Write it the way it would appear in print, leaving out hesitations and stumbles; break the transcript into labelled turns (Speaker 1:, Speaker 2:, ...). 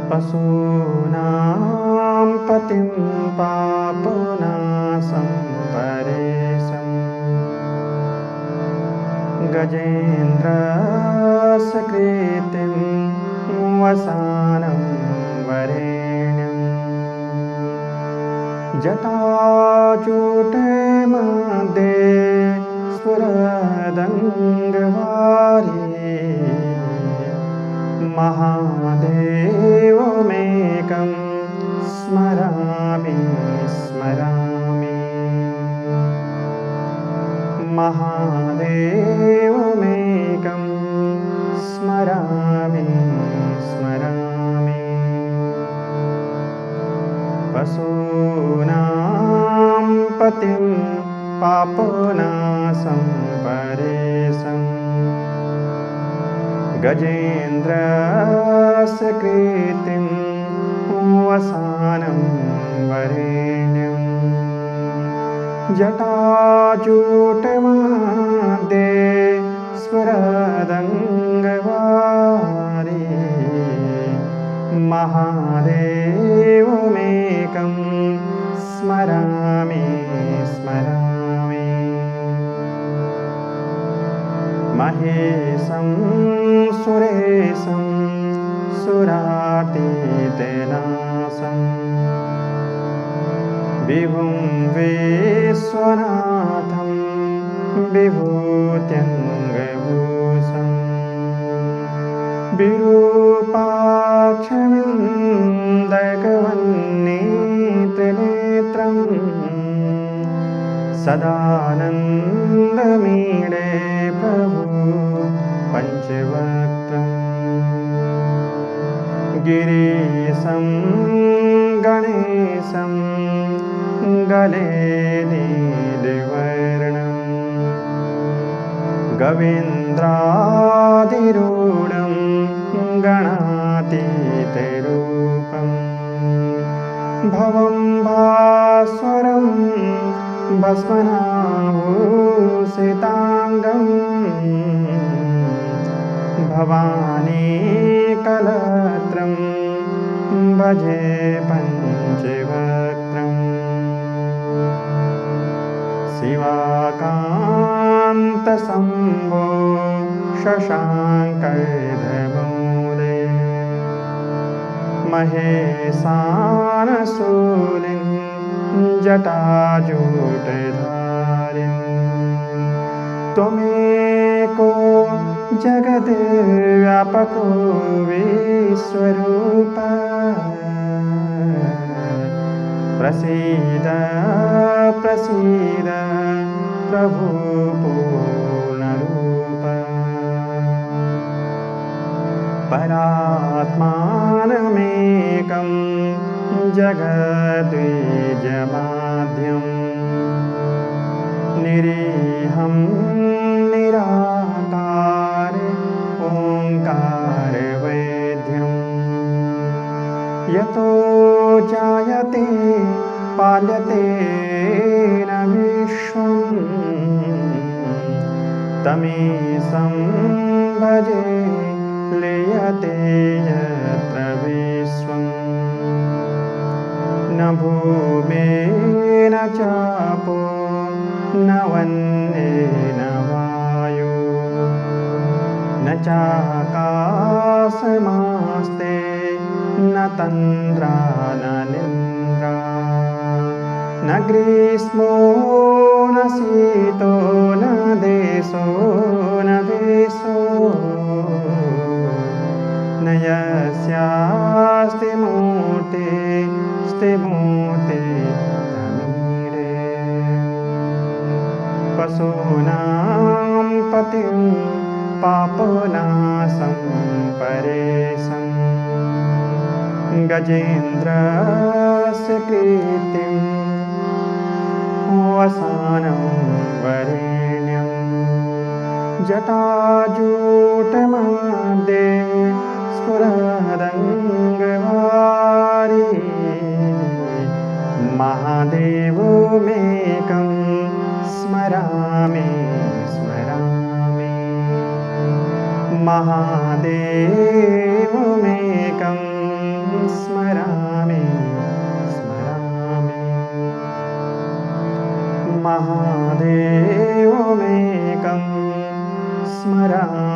Speaker 1: पशूनां पतिं पापनाशं परेशम् गजेन्द्रस्य कीर्तिं वसानं वरेण्यम् जटाजूटे मध्ये स्फुरदङ्गवारी महादेवमेकं स्मरामि स्मरामि महादेवमेकं स्मरामि स्मरामि पशूनां पतिं पापनाशं परेशम् गजेन्द्रस्य कीर्तिं वसानं वरेण्यम् जटाजूटमध्ये स्फुरदङ्गवारी महादेवमेकं स्मरामि स्मरामि महेशं सुरेशं सुरातीतनाशं विभुं विश्वनाथं विभूत्यङ्गभूषं विरूपाक्षमिन्दगवन्नेत्रनेत्रं सदानन्दमीडे प्रभु पञ्चवक्त्रम् गिरीशं गणेशं गले नीलवर्णं गवीन्द्राधिरूढं गणातीतरूपं भवं भास्वरं भस्मनाभूषिताङ्गं भवानी कलत्रं भजे पञ्चवक्त्रम् शिवाकान्तशम्भो शशाङ्कधमूले महेशानशूलिं जटाजूटधारिन् त्वमेको जगद्व्यापको विश्वरूप प्रसीद प्रसीद प्रभु पूर्णरूप परात्मानमेकं जगद्विजमाद्यम् निरीहं निराकार ओङ्कारवैद्यम् यतो जायते पाल्यते न विश्वं तमीशं भजे लीयते यत्र विश्वम् न भूमेन चापो न वन्येन वायु न चाकाशमास्ते न तन्द्रा न निन्द्रा न ग्रीष्मो न शीतो न देशो न वेशो न यस्यास्ति मूर्ते तमीरे पशूनां पतिं पापनाशं परेशम् गजेन्द्रस्य कीर्तिं वसानं वरेण्यं जटाजूटमध्ये स्फुरदङ्गवारी महादेवमेकं स्मरामि स्मरामि महादेवमेकं महादेवमेकं स्मरामि।